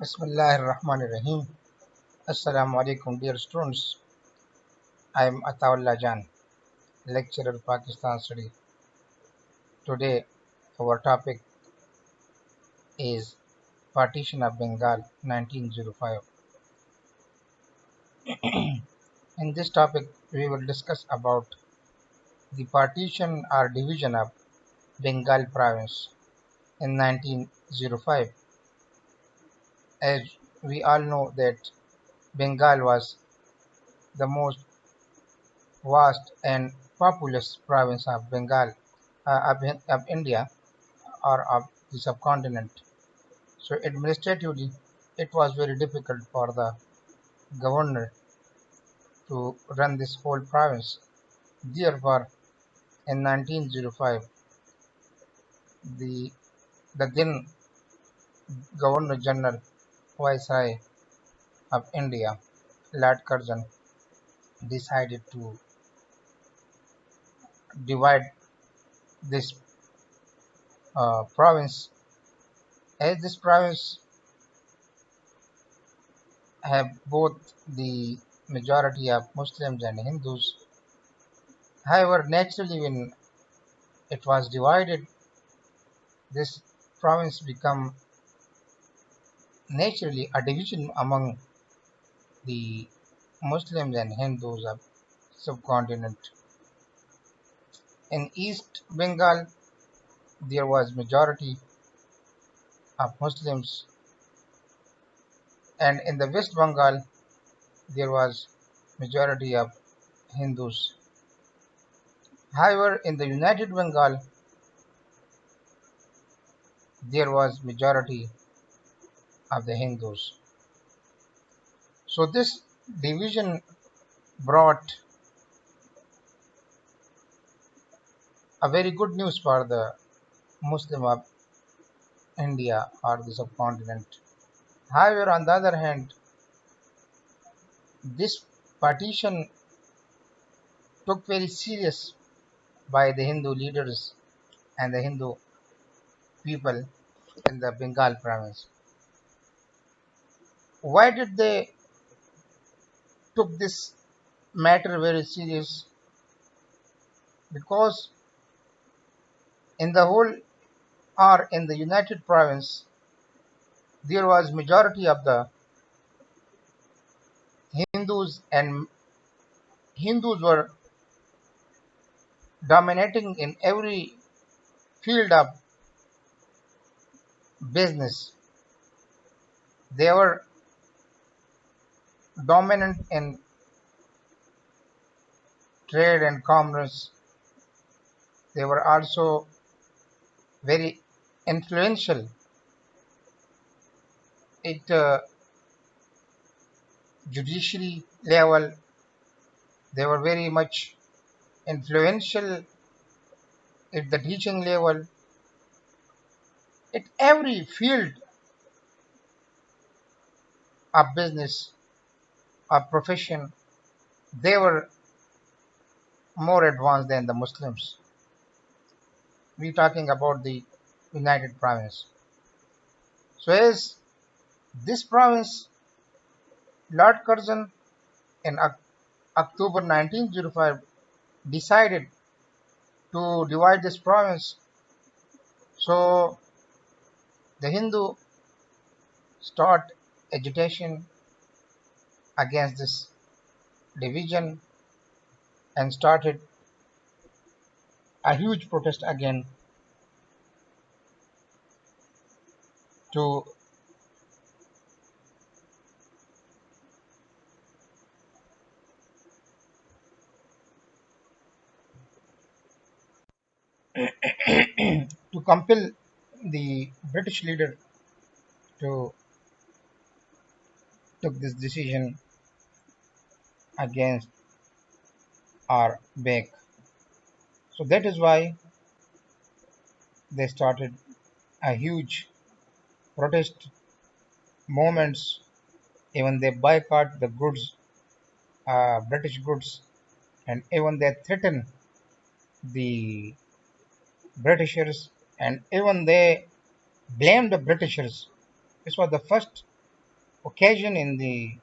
Bismillahirrahmanirrahim. Assalamu alaikum, dear students. I am Ataullah Jan, lecturer Pakistan Study. Today, our topic is Partition of Bengal 1905. In this topic, we will discuss about the partition or division of Bengal province in 1905. As we all know that Bengal was the most vast and populous province of Bengal of India or of the subcontinent. So administratively, it was very difficult for the governor to run this whole province. Therefore, in 1905, the the then Governor General Viceroy of India, Lord Curzon, decided to divide this province. As this province have both the majority of Muslims and Hindus. However, naturally, when it was divided, this province become naturally a division among the Muslims and Hindus of subcontinent. In East Bengal, there was majority of Muslims, and in the West Bengal, there was majority of Hindus. However, in the United Bengal, there was majority of the Hindus. So this division brought a very good news for the Muslim of India or the subcontinent. However, on the other hand, this partition took very serious by the Hindu leaders and the Hindu people in the Bengal province. Why did they took this matter very serious? Because in the whole or in the United Province, there was majority of the Hindus, and Hindus were dominating in every field of business. They were dominant in trade and commerce. They were also very influential at judiciary level. They were very much influential at the teaching level. At every field of business or profession, they were more advanced than the Muslims. We're talking about the United Province. So as this province, Lord Curzon in October 1905 decided to divide this province. So the Hindu start agitation against this division and started a huge protest again to to compel the British leader to took this decision against our back. So that is why they started a huge protest movements. Even they boycott the goods, British goods, and even they threaten the Britishers, and even they blame the Britishers. This was the first occasion in the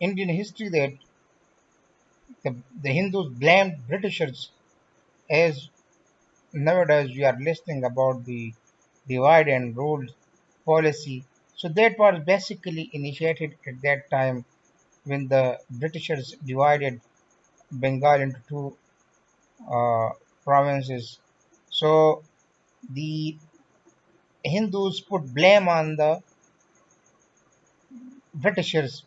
Indian history that the Hindus blamed Britishers, as nowadays we are listening about the divide and rule policy. So that was basically initiated at that time when the Britishers divided Bengal into two uh, provinces. So the Hindus put blame on the Britishers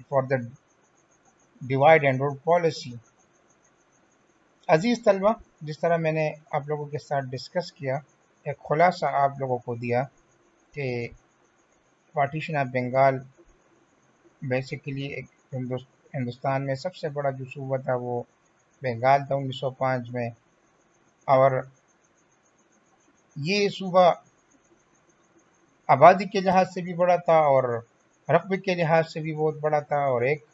for the divide and rule policy. अजीज तलबा, जिस तरह मैंने आप लोगों के साथ discuss किया, एक खुलासा आप लोगों को दिया कि पार्टीशन ऑफ बंगाल बेसिकली एक हिंदुस्तान में सबसे बड़ा जो सूबा था वो बंगाल था 1905 में, और ये सूबा आबादी के लिहाज से भी बड़ा था और रकबे के लिहाज से भी बहुत बड़ा था, और एक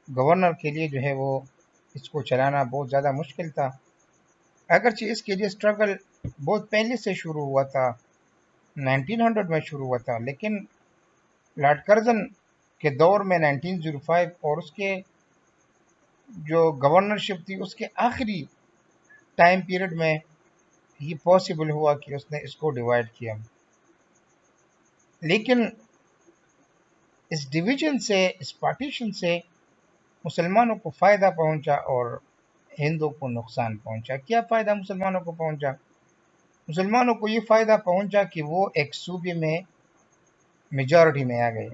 गवर्नर के लिए जो है वो इसको चलाना बहुत ज़्यादा मुश्किल था। अगरचे इसके लिए स्ट्रगल बहुत पहले से शुरू हुआ था, 1900 में शुरू हुआ था, लेकिन लॉर्ड कर्जन के दौर में 1905 और उसके जो गवर्नरशिप थी उसके आखिरी टाइम पीरियड में ये पॉसिबल हुआ कि उसने इसको डिवाइड किया। लेकिन इस डिवीजन से, इस पार्टीशन से मुसलमानों को फ़ायदा पहुंचा और हिंदुओं को नुकसान पहुंचा। क्या फ़ायदा मुसलमानों को पहुंचा? मुसलमानों को ये फ़ायदा पहुंचा कि वो एक सूबे में मेजॉरिटी में आ गए।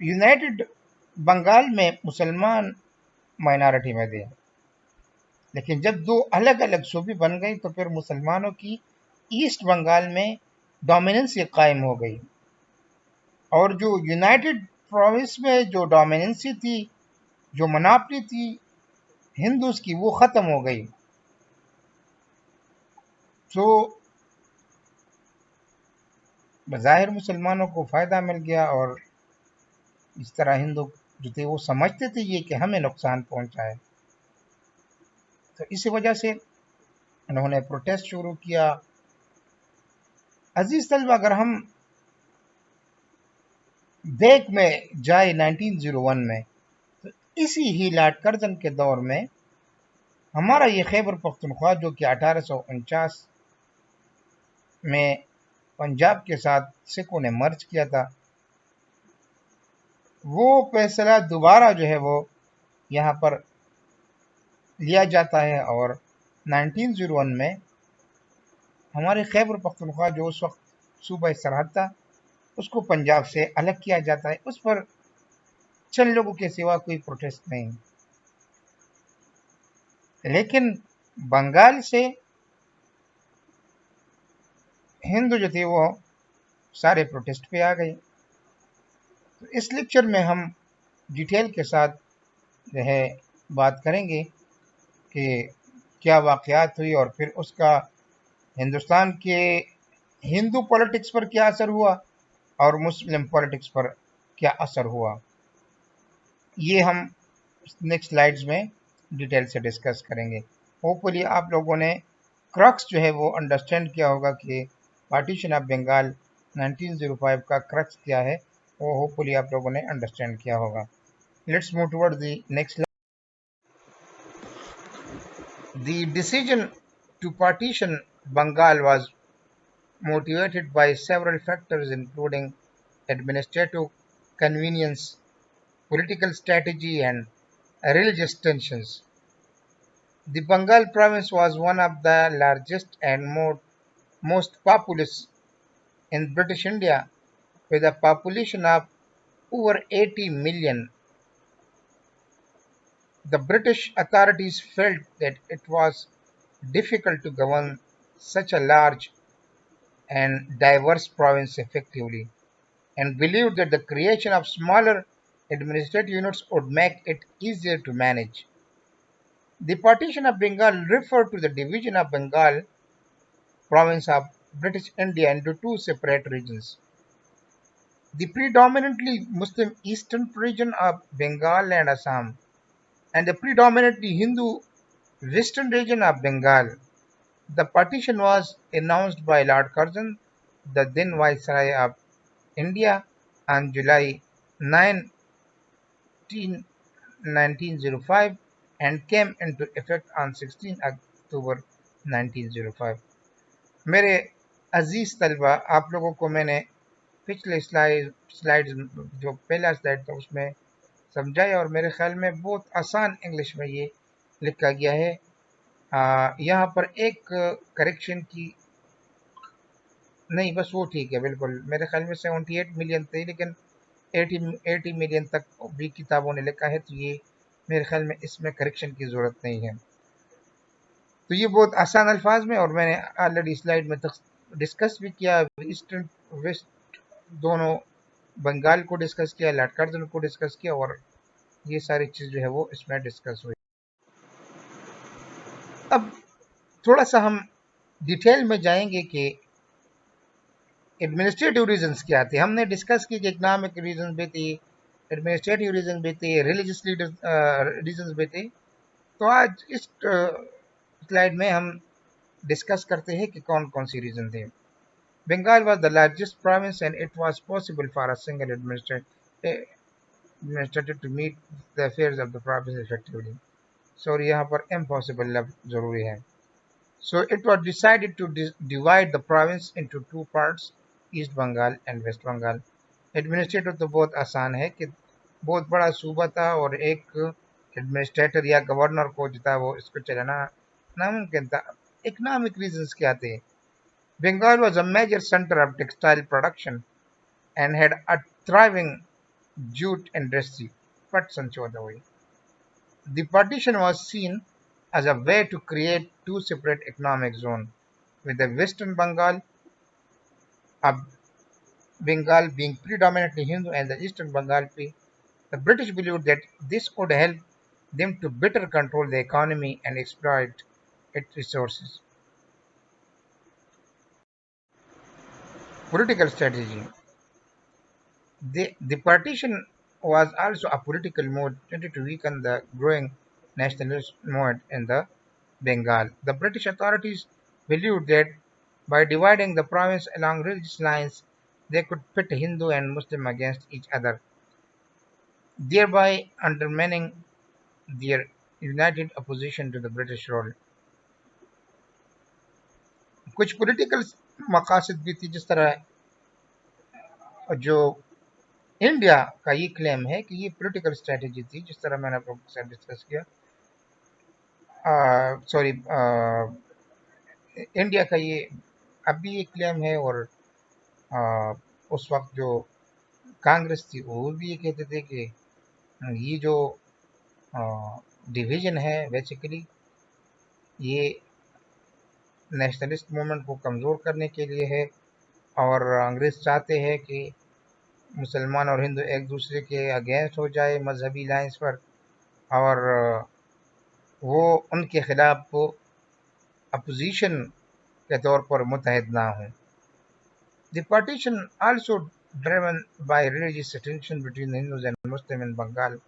यूनाइटेड बंगाल में मुसलमान माइनॉरिटी में थे, लेकिन जब दो अलग अलग सूबे बन गई तो फिर मुसलमानों की ईस्ट बंगाल में डोमिनेंसी कायम हो गई, और जो यूनाइटेड प्रोविंस में जो डोमिनेंसी थी, जो मनापली थी हिंदूज की, वो ख़त्म हो गई। तो बज़ाहिर मुसलमानों को फ़ायदा मिल गया, और इस तरह हिंदू जो थे वो समझते थे ये कि हमें नुकसान पहुंचा है, तो इसी वजह से उन्होंने प्रोटेस्ट शुरू किया। अजीज तलबा, अगर हम बैक में जाए 1901 में, तो इसी ही लॉर्ड कर्जन के दौर में हमारा ये खैबर पख्तूनख्वा जो कि 1849 में पंजाब के साथ सिखों ने मर्ज किया था, वो फैसला दोबारा जो है वो यहाँ पर लिया जाता है, और 1901 में हमारे खैबर पख्तूनख्वा जो उस वक्त सूबा सरहद था उसको पंजाब से अलग किया जाता है। उस पर चंद लोगों के सिवा कोई प्रोटेस्ट नहीं, लेकिन बंगाल से हिंदू जो थे वो सारे प्रोटेस्ट पे आ गए। तो इस लेक्चर में हम डिटेल के साथ जो है बात करेंगे कि क्या वाक़यात हुई और फिर उसका हिंदुस्तान के हिंदू पॉलिटिक्स पर क्या असर हुआ और मुस्लिम पॉलिटिक्स पर क्या असर हुआ। ये हम नेक्स्ट स्लाइड्स में डिटेल से डिस्कस करेंगे। होपफुली आप लोगों ने क्रक्स जो है वो अंडरस्टैंड किया होगा कि पार्टीशन ऑफ बंगाल 1905 का क्रक्स क्या है, वो होपफुली आप लोगों ने अंडरस्टैंड किया होगा। Let's move toward the next. The decision to partition Bengal was motivated by several factors including administrative convenience, political strategy, and religious tensions. The Bengal province was one of the largest and most populous in British India, with a population of over 80 million. The British authorities felt that it was difficult to govern such a large and diverse province effectively, and believed that the creation of smaller administrative units would make it easier to manage. The partition of Bengal referred to the division of Bengal province of British India into two separate regions: the predominantly Muslim eastern region of Bengal and Assam, and the predominantly Hindu western region of Bengal. The partition was announced by Lord Curzon the then Viceroy of India on July 9, 1905 and came into effect on 16 October 1905. मेरे अजीज तलबा, आप लोगों को मैंने पिछले slide जो पहला slide था उसमें समझाया और मेरे ख्याल में बहुत आसान इंग्लिश में ये लिखा गया है। यहाँ पर एक करेक्शन की नहीं, बस वो ठीक है, बिल्कुल मेरे ख्याल में 78 मिलियन थे, लेकिन 80 मिलियन तक भी किताबों ने लिखा है, तो ये मेरे ख्याल में इसमें करेक्शन की ज़रूरत नहीं है। तो ये बहुत आसान अल्फाज में, और मैंने ऑलरेडी स्लाइड में डिस्कस भी किया, ईस्ट वेस्ट दोनों, बंगाल को डिस्कस किया, लॉर्ड कार्जन को डिस्कस किया, और ये सारी चीज़ जो है वो इसमें डिस्कस हुई। अब थोड़ा सा हम डिटेल में जाएंगे कि एडमिनिस्ट्रेटिव रीजंस क्या थे। हमने डिस्कस की कि इकोनॉमिक रीजन भी थे, एडमिनिस्ट्रेटिव रीजन भी थे, रिलीजियस रीजन भी थे। तो आज इस स्लाइड में हम डिस्कस करते हैं कि कौन कौन सी रीजन थे। Bengal was the largest province and it was possible for a single administrator to meet the affairs of the province effectively. Sorry, यहाँ पर impossible लफ्ज़ ज़रूरी है। So it was decided to divide the province into two parts, East Bengal and West Bengal. Administrator तो बहुत आसान है कि बहुत बड़ा सूबा था और एक एडमिनिस्ट्रेटर या गवर्नर को जो था वो इसको चलाना नामुमकिन था। इकोनॉमिक रीजंस क्या थे? Bengal was a major center of textile production and had a thriving jute industry. But संशोधन हुई। The partition was seen as a way to create two separate economic zones, with the Western Bengal being predominantly Hindu and the Eastern Bengal being. The British believed that this could help them to better control the economy and exploit its resources. Political strategy. The partition was also a political move intended to weaken the growing nationalist movement in the Bengal. The British authorities believed that by dividing the province along religious lines, they could pit Hindu and Muslim against each other, thereby undermining their united opposition to the British rule. कुछ political मकासद भी थी, जिस तरह जो India का ये claim है कि ये पॉलिटिकल स्ट्रेटजी थी, जिस तरह मैंने आप लोगों के साथ डिस्कस किया। सॉरी, इंडिया का ये अब भी ये क्लेम है, और उस वक्त जो कांग्रेस थी वो भी ये कहते थे कि ये जो डिवीज़न है बेसिकली ये नेशनलिस्ट मूवमेंट को कमज़ोर करने के लिए है, और अंग्रेज़ चाहते हैं कि मुसलमान और हिंदू एक दूसरे के अगेंस्ट हो जाए मजहबी लाइंस पर, और वो उनके खिलाफ वो अपोजिशन के तौर पर मुतहद ना हों। The partition also driven by religious tension between Hindus and Muslims in Bengal.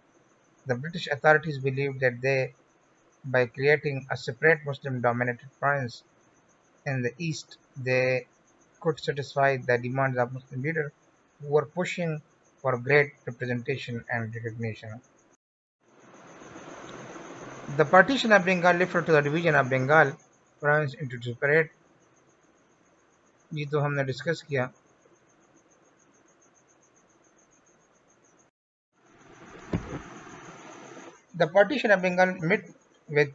The British authorities believed that by creating a separate Muslim-dominated province in the east, they could satisfy the demands of Muslim leaders who were pushing for great representation and recognition. The partition of Bengal referred to the division of Bengal province into separate. ये तो हमने discuss किया। The partition of Bengal met with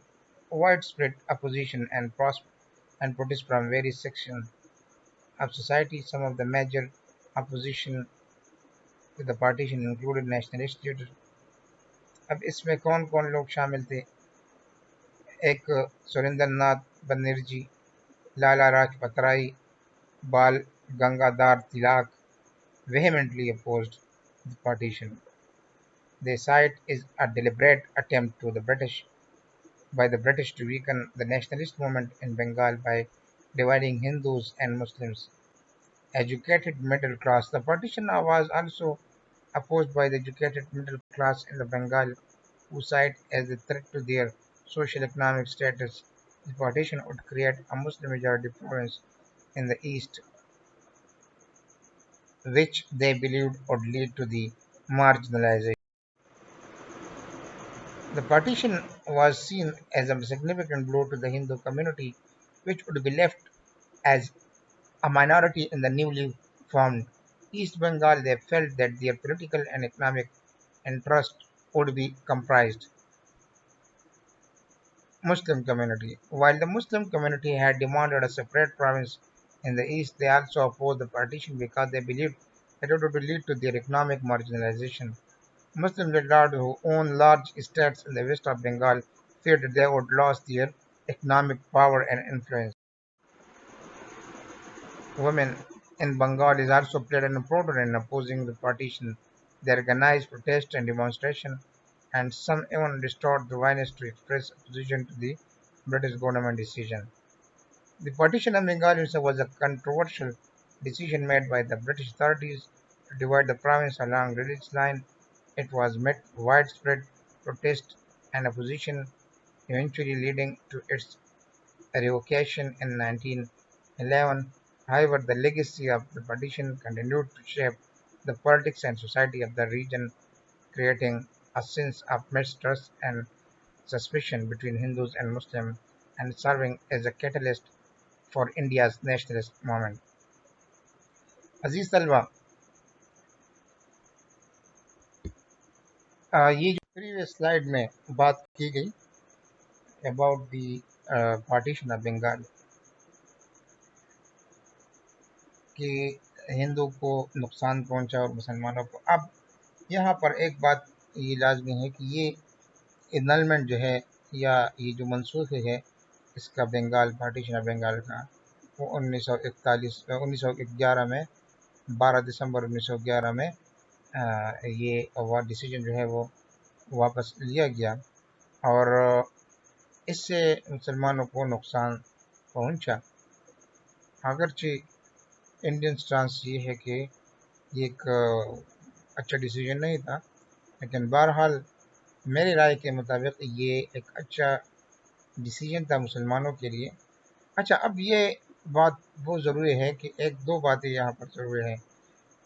widespread opposition and protest from various sections of society. Some of the major opposition to the partition included nationalist leaders. अब इसमें कौन कौन लोग शामिल थे? एक सुरेंद्र नाथ बनर्जी, लाला लाजपत राय, बाल Gangadhar Tilak vehemently opposed the partition. They cite is a deliberate attempt by the British to weaken the nationalist movement in Bengal by dividing Hindus and Muslims. Educated middle class. The partition was also opposed by the educated middle class in the Bengal, who cite as a threat to their social economic status. The partition would create a Muslim majority province in the east, which they believed would lead to the marginalization. The partition was seen as a significant blow to the Hindu community, which would be left as a minority in the newly formed East Bengal. They felt that their political and economic interest would be comprised Muslim community. While the Muslim community had demanded a separate province in the east, they also opposed the partition because they believed that it would lead to their economic marginalization. Muslim landlords who owned large estates in the west of Bengal feared that they would lose their economic power and influence. Women in Bengal is also played an important role in opposing the partition. They organized protests and demonstrations, and some even restored the violence to express opposition to the British government decision. The partition of Bengal was a controversial decision made by the British authorities to divide the province along religious lines. It was met with widespread protest and opposition, eventually leading to its revocation in 1911. However, the legacy of the partition continued to shape the politics and society of the region, creating a sense of mistrust and suspicion between Hindus and Muslims, and serving as a catalyst for India's nationalist movement. अजीज तलबा, ये जो previous slide में बात की गई about the partition of Bengal कि हिंदू को नुकसान पहुंचा और मुसलमानों को, अब यहाँ पर एक बात ये लाजमी है कि ये एनलमेंट जो है या ये जो मनसूख है इसका बंगाल पार्टीशन ऑफ बंगाल का, वो 1911 में 12 दिसंबर 1911 में ये डिसीजन जो है वो वापस लिया गया और इससे मुसलमानों को नुकसान पहुंचा। अगरचे इंडियन स्टांस ये है कि ये एक अच्छा डिसीजन नहीं था, लेकिन बहरहाल मेरी राय के मुताबिक ये एक अच्छा डिसीजन था मुसलमानों के लिए। अच्छा, अब ये बात बहुत ज़रूरी है कि एक दो बातें यहाँ पर ज़रूरी है।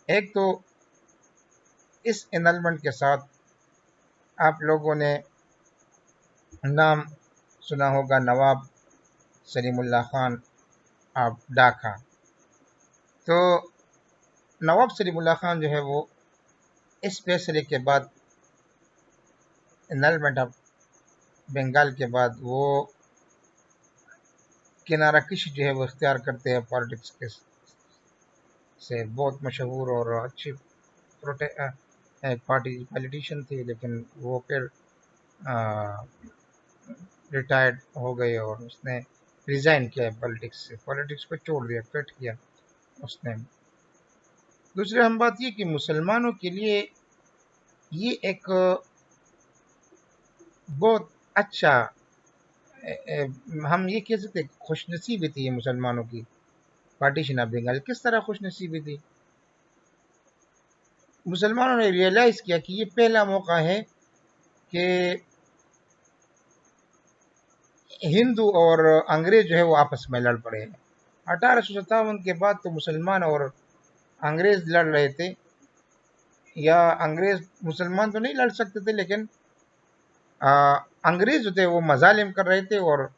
एक तो इस एनलमेंट के साथ आप लोगों ने नाम सुना होगा नवाब सलीमुल्लाह खान ऑफ ढाका। तो नवाब सलीमुल्लाह खान जो है वो इस फैसले के बाद, एनलमेंट ऑफ बंगाल के बाद, वो किनारा कशी जो है वो इख्तियार करते हैं पॉलिटिक्स के से। बहुत मशहूर और अच्छी पॉलिटिशियन थी, लेकिन वो फिर रिटायर्ड हो गए और उसने रिज़ाइन किया पॉलिटिक्स से, पॉलिटिक्स को छोड़ दिया, क्विट किया उसने। दूसरी हम बात ये कि मुसलमानों के लिए ये एक बहुत अच्छा, हम ये कह सकते खुशनसीबी थी ये मुसलमानों की पार्टीशन ऑफ बंगाल। किस तरह खुशनसीबी थी? मुसलमानों ने रियलाइज़ किया कि ये पहला मौका है कि हिंदू और अंग्रेज जो है वो आपस में लड़ पड़े हैं। 1857 के बाद तो मुसलमान और अंग्रेज लड़ रहे थे, या अंग्रेज मुसलमान तो नहीं लड़ सकते थे, लेकिन अंग्रेज जो थे वो मजालिम कर रहे थे और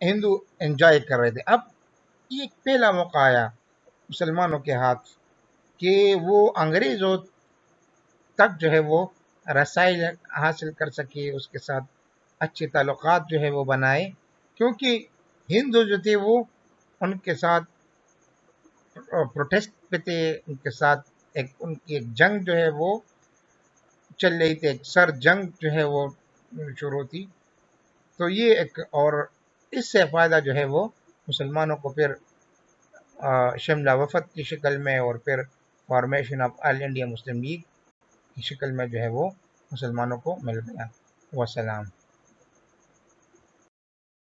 हिंदू एंजॉय कर रहे थे। अब ये पहला मौका आया मुसलमानों के हाथ कि वो अंग्रेजों तक जो है वो रसाई हासिल कर सके, उसके साथ अच्छे ताल्लुकात जो है वो बनाए, क्योंकि हिंदू जो थे वो उनके साथ प्रोटेस्ट पे थे, उनके साथ उनकी एक जंग जो है वो चल रही थी, एक सर जंग जो है वो शुरू थी। तो ये एक, और इससे फ़ायदा जो है वो मुसलमानों को फिर शिमला वफद की शक्ल में और फिर formation of all India Muslim league की शक्ल में जो है वो मुसलमानों को मिल गया। वसलाम।